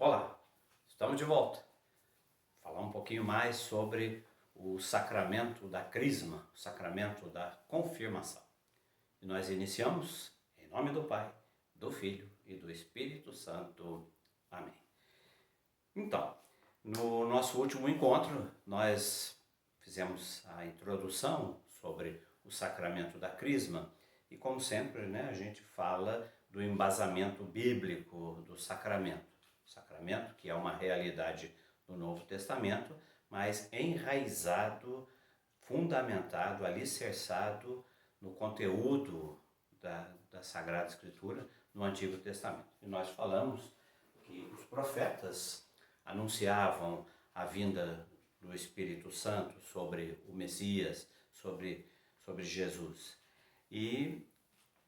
Olá, estamos de volta. Falar um pouquinho mais sobre o sacramento da crisma, o sacramento da confirmação. E nós iniciamos em nome do Pai, do Filho e do Espírito Santo. Amém. Então, no nosso último encontro, nós fizemos a introdução sobre o sacramento da crisma e, como sempre, a gente fala do embasamento bíblico do sacramento. O sacramento que é uma realidade do Novo Testamento, mas enraizado, fundamentado, alicerçado no conteúdo da Sagrada Escritura no Antigo Testamento. E nós falamos que os profetas anunciavam a vinda do Espírito Santo sobre o Messias, sobre Jesus. E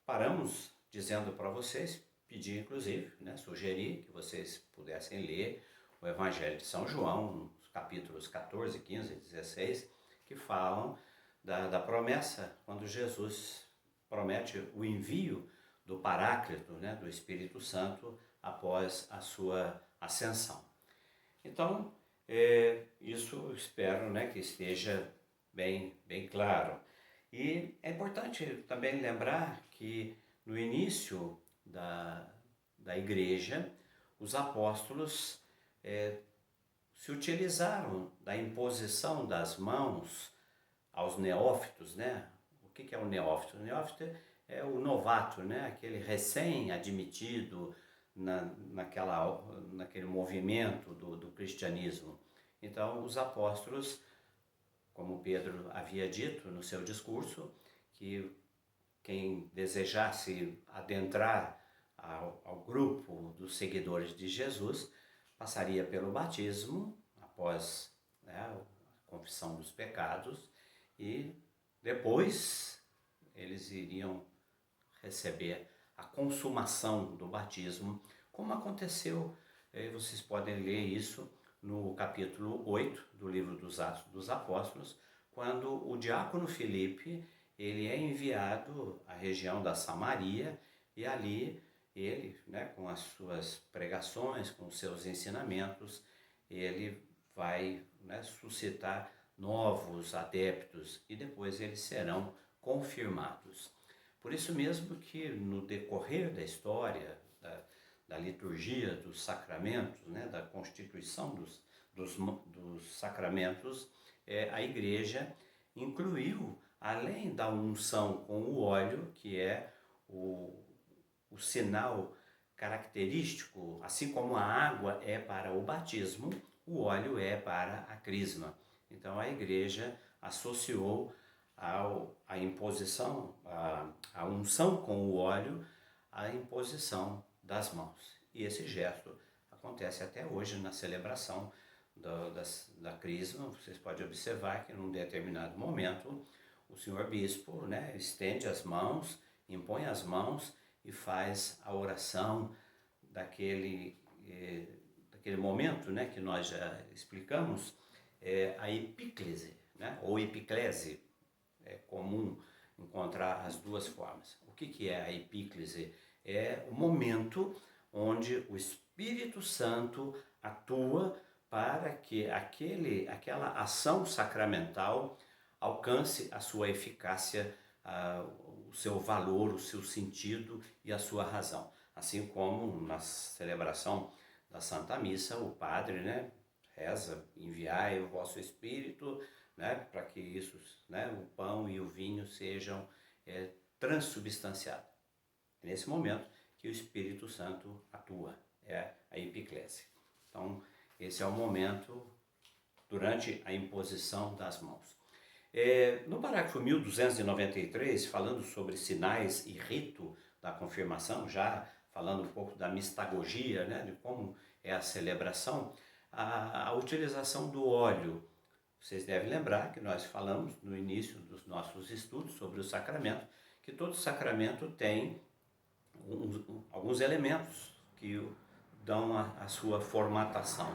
paramos dizendo para vocês, pedi inclusive, sugerir que vocês pudessem ler o Evangelho de São João, os capítulos 14, 15 e 16, que falam da promessa, quando Jesus promete o envio do Paráclito, do Espírito Santo, após a sua ascensão. Então, isso eu espero que esteja bem claro. E é importante também lembrar que no início da igreja, os apóstolos se utilizaram da imposição das mãos aos neófitos, O que é o neófito? O neófito é o novato, Aquele recém-admitido naquele movimento do cristianismo. Então, os apóstolos, como Pedro havia dito no seu discurso, que quem desejasse adentrar ao grupo dos seguidores de Jesus passaria pelo batismo, após a confissão dos pecados, e depois eles iriam receber a consumação do batismo, como aconteceu, vocês podem ler isso no capítulo 8 do livro dos Atos dos Apóstolos, quando o diácono Filipe ele é enviado à região da Samaria e ali ele, com as suas pregações, com os seus ensinamentos, ele vai suscitar novos adeptos e depois eles serão confirmados. Por isso mesmo que no decorrer da história, da liturgia dos sacramentos, da constituição dos sacramentos, a Igreja incluiu, além da unção com o óleo, que é o sinal característico, assim como a água é para o batismo, o óleo é para a crisma. Então a Igreja associou a imposição, a unção com o óleo, a imposição das mãos. E esse gesto acontece até hoje na celebração da crisma. Vocês podem observar que num determinado momento o senhor bispo estende as mãos, impõe as mãos e faz a oração daquele momento que nós já explicamos, a epíclese, ou epiclese. É comum encontrar as duas formas. O que é a epíclese? É o momento onde o Espírito Santo atua para que aquela ação sacramental alcance a sua eficácia, o seu valor, o seu sentido e a sua razão. Assim como na celebração da Santa Missa, o padre reza, enviai o vosso Espírito, para que isso, o pão e o vinho sejam transubstanciados. É nesse momento que o Espírito Santo atua, é a epiclese. Então, esse é o momento durante a imposição das mãos. No parágrafo 1293, falando sobre sinais e rito da confirmação, já falando um pouco da mistagogia, de como é a celebração, a utilização do óleo. Vocês devem lembrar que nós falamos no início dos nossos estudos sobre o sacramento, que todo sacramento tem alguns elementos que dão a sua formatação.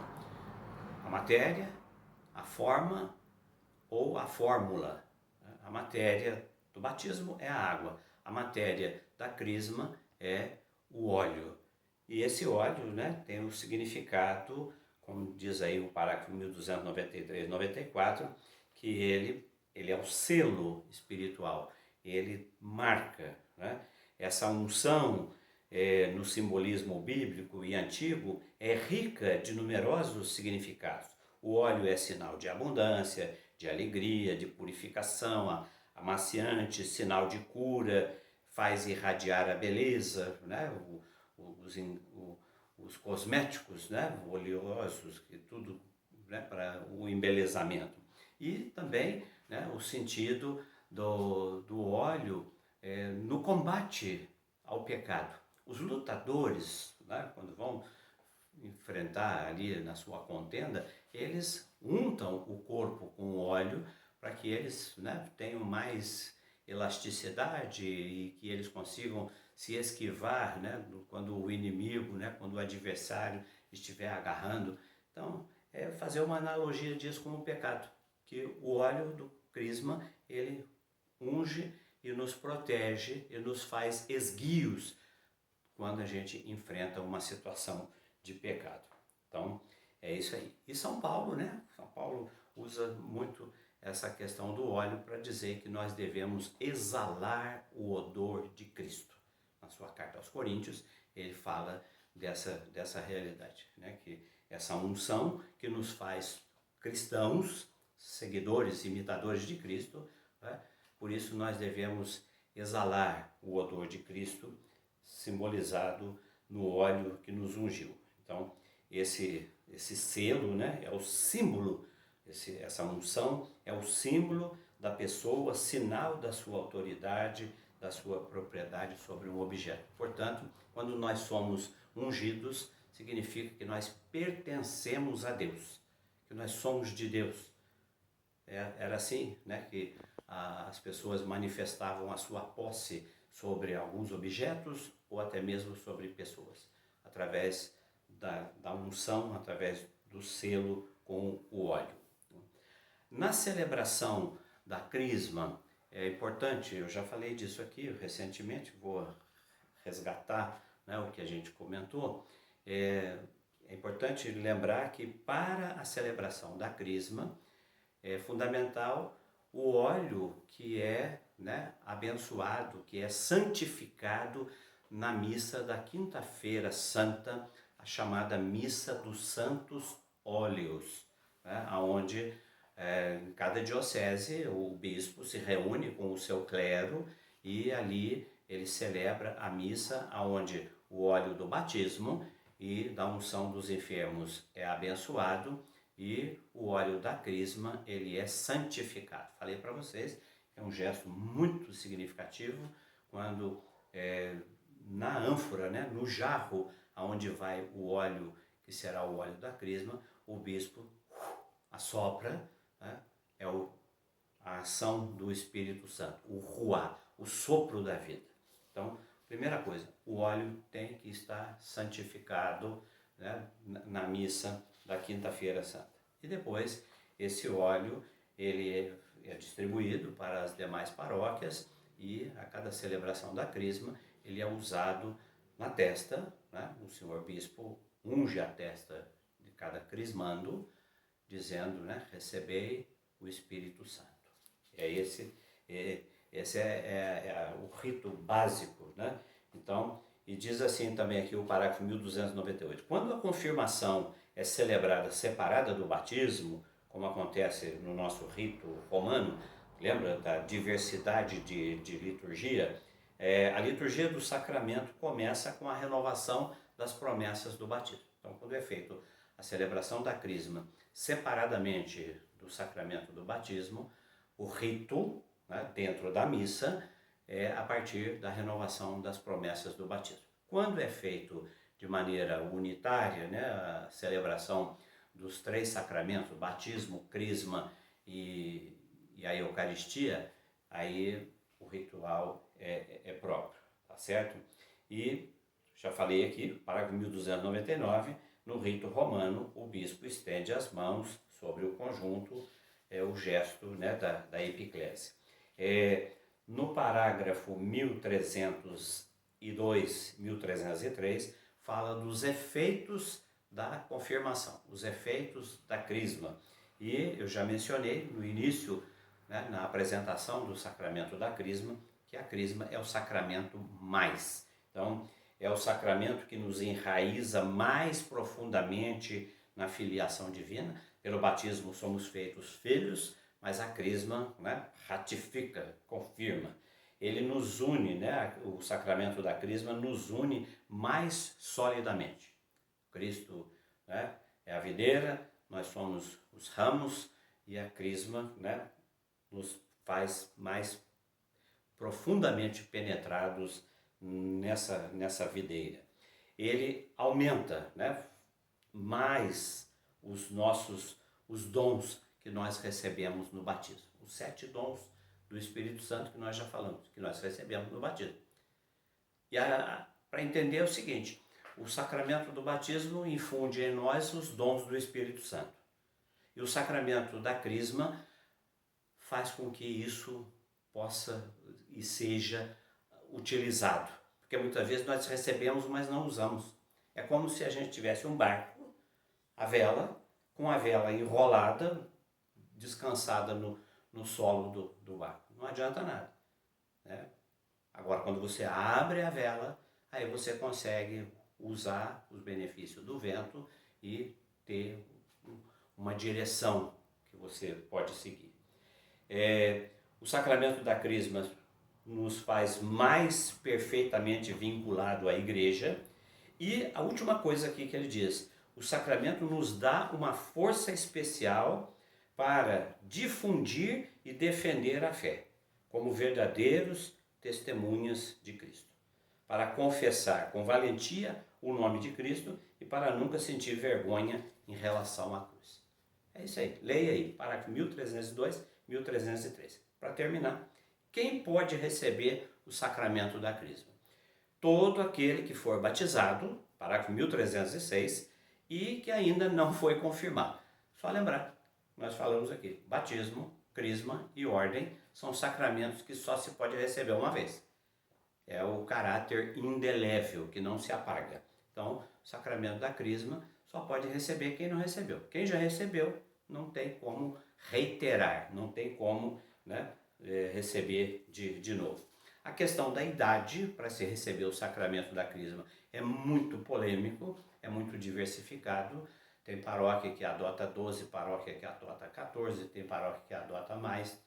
A matéria, a forma ou a fórmula. A matéria do batismo é a água, a matéria da crisma é o óleo. E esse óleo, né, tem um significado, como diz aí o parágrafo 1293, 94, que ele é o selo espiritual, ele marca, né? Essa unção no simbolismo bíblico e antigo é rica de numerosos significados. O óleo é sinal de abundância, de alegria, de purificação, amaciante, sinal de cura, faz irradiar a beleza, né? Os, os cosméticos, né? Oleosos, que tudo, né? Para o embelezamento. E também, né? O sentido do óleo no combate ao pecado. Os lutadores, né? Quando vão enfrentar ali na sua contenda, eles untam o corpo com óleo para que eles, né, tenham mais elasticidade e que eles consigam se esquivar, né, quando o inimigo, né, quando o adversário estiver agarrando. Então, é fazer uma analogia disso com o pecado, que o óleo do crisma, ele unge e nos protege e nos faz esguios quando a gente enfrenta uma situação de pecado. Então, é isso aí. E São Paulo, né? São Paulo usa muito essa questão do óleo para dizer que nós devemos exalar o odor de Cristo. Na sua carta aos Coríntios, ele fala dessa realidade, né? Que essa unção que nos faz cristãos, seguidores, imitadores de Cristo, né? Por isso nós devemos exalar o odor de Cristo, simbolizado no óleo que nos ungiu. Então, esse selo, né, é o símbolo, essa unção é o símbolo da pessoa, sinal da sua autoridade, da sua propriedade sobre um objeto. Portanto, quando nós somos ungidos, significa que nós pertencemos a Deus, que nós somos de Deus. Era assim, né, que as pessoas manifestavam a sua posse sobre alguns objetos ou até mesmo sobre pessoas, através da unção, através do selo com o óleo. Na celebração da crisma, é importante, eu já falei disso aqui recentemente, vou resgatar, né, o que a gente comentou. É importante lembrar que para a celebração da crisma é fundamental o óleo que é, né, abençoado, que é santificado na missa da Quinta-feira Santa, a chamada Missa dos Santos Óleos, né, onde em cada diocese o bispo se reúne com o seu clero e ali ele celebra a missa onde o óleo do batismo e da unção dos enfermos é abençoado e o óleo da crisma ele é santificado. Falei para vocês, é um gesto muito significativo quando na ânfora, né, no jarro aonde vai o óleo, que será o óleo da crisma, o bispo assopra, né, é a ação do Espírito Santo, o ruá, o sopro da vida. Então, primeira coisa, o óleo tem que estar santificado, né, na missa da Quinta-feira Santa. E depois, esse óleo ele é distribuído para as demais paróquias e a cada celebração da crisma ele é usado na testa, né? O senhor bispo unge a testa de cada crismando, dizendo, né, recebei o Espírito Santo. Esse é o rito básico, né? Então, e diz assim também aqui o parágrafo 1298. Quando a confirmação é celebrada separada do batismo, como acontece no nosso rito romano, lembra da diversidade de liturgia? A liturgia do sacramento começa com a renovação das promessas do batismo. Então, quando é feito a celebração da crisma separadamente do sacramento do batismo, o rito, né, dentro da missa, é a partir da renovação das promessas do batismo. Quando é feito de maneira unitária, né, a celebração dos três sacramentos, batismo, crisma e a Eucaristia, aí o ritual é próprio, tá certo? E já falei aqui, parágrafo 1299, no rito romano, o bispo estende as mãos sobre o conjunto, o gesto, né, da epiclésia. No parágrafo 1302, 1303, fala dos efeitos da confirmação, os efeitos da crisma. E eu já mencionei no início, né, na apresentação do sacramento da crisma, que a crisma é o sacramento mais. Então, é o sacramento que nos enraiza mais profundamente na filiação divina. Pelo batismo somos feitos filhos, mas a crisma, né, ratifica, confirma. Ele nos une, né, o sacramento da crisma nos une mais solidamente. Cristo, né, é a videira, nós somos os ramos, e a crisma, né, nos faz mais profundamente penetrados nessa videira. Ele aumenta, né, mais os dons que nós recebemos no batismo. Os 7 dons do Espírito Santo que nós já falamos, que nós recebemos no batismo. E para entender é o seguinte, o sacramento do batismo infunde em nós os dons do Espírito Santo. E o sacramento da crisma faz com que isso possa e seja utilizado. Porque muitas vezes nós recebemos, mas não usamos. É como se a gente tivesse um barco, a vela, com a vela enrolada, descansada no solo do barco. Não adianta nada, né? Agora, quando você abre a vela, aí você consegue usar os benefícios do vento e ter uma direção que você pode seguir. O sacramento da crisma nos faz mais perfeitamente vinculado à igreja. E a última coisa aqui que ele diz, o sacramento nos dá uma força especial para difundir e defender a fé, como verdadeiros testemunhas de Cristo, para confessar com valentia o nome de Cristo e para nunca sentir vergonha em relação à cruz. É isso aí, leia aí, parágrafo 1302, 1303. Para terminar, quem pode receber o sacramento da crisma? Todo aquele que for batizado, parágrafo 1306, e que ainda não foi confirmado. Só lembrar, nós falamos aqui, batismo, crisma e ordem são sacramentos que só se pode receber uma vez. É o caráter indelével, que não se apaga. Então, o sacramento da crisma só pode receber quem não recebeu. Quem já recebeu, não tem como reiterar, não tem como, né, receber de novo. A questão da idade para se receber o sacramento da crisma é muito polêmico, é muito diversificado. Tem paróquia que adota 12, paróquia que adota 14, tem paróquia que adota mais,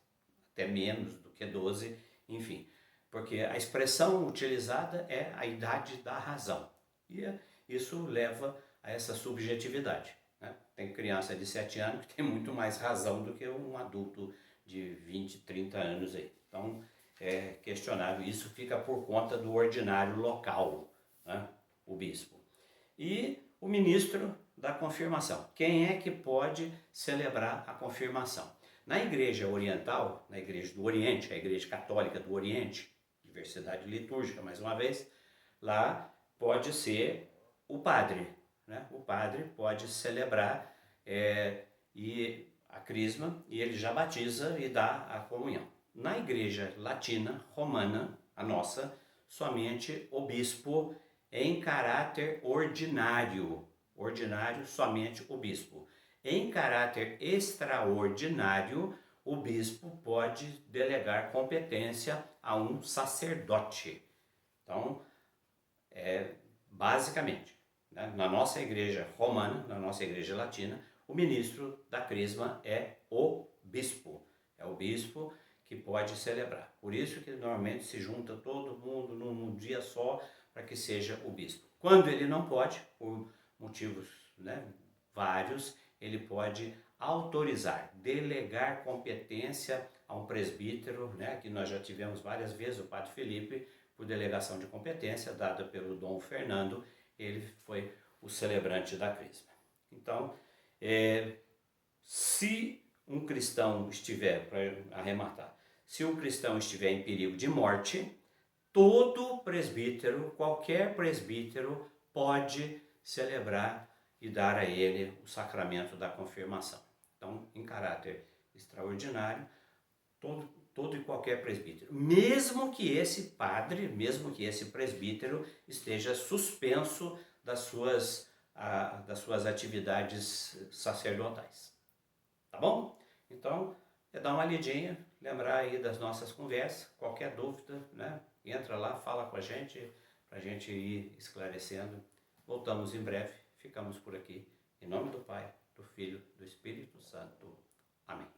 até menos do que 12, enfim. Porque a expressão utilizada é a idade da razão. E isso leva a essa subjetividade, né? Tem criança de 7 anos que tem muito mais razão do que um adulto de 20, 30 anos aí. Então, é questionável. Isso fica por conta do ordinário local, né? O bispo. E o ministro da confirmação. Quem é que pode celebrar a confirmação? Na igreja oriental, na igreja do Oriente, a igreja católica do Oriente, diversidade litúrgica mais uma vez, lá pode ser o padre, né? O padre pode celebrar e a crisma e ele já batiza e dá a comunhão. Na igreja latina, romana, a nossa, somente o bispo em caráter ordinário, somente o bispo. Em caráter extraordinário, o bispo pode delegar competência a um sacerdote. Então, basicamente, né, na nossa igreja romana, na nossa igreja latina, o ministro da crisma é o bispo. É o bispo que pode celebrar. Por isso que normalmente se junta todo mundo num dia só para que seja o bispo. Quando ele não pode, por motivos, né, vários, ele pode autorizar, delegar competência a um presbítero, né, que nós já tivemos várias vezes, o padre Felipe, por delegação de competência dada pelo Dom Fernando, ele foi o celebrante da crisma. Então, se um cristão estiver, para arrematar, se um cristão estiver em perigo de morte, todo presbítero, qualquer presbítero, pode celebrar e dar a ele o sacramento da confirmação. Então, em caráter extraordinário, todo e qualquer presbítero, mesmo que esse padre, mesmo que esse presbítero esteja suspenso das suas atividades sacerdotais. Tá bom? Então, é dar uma lidinha, lembrar aí das nossas conversas, qualquer dúvida, né? Entra lá, fala com a gente, para a gente ir esclarecendo. Voltamos em breve, ficamos por aqui. Em nome do Pai, do Filho, do Espírito Santo. Amém.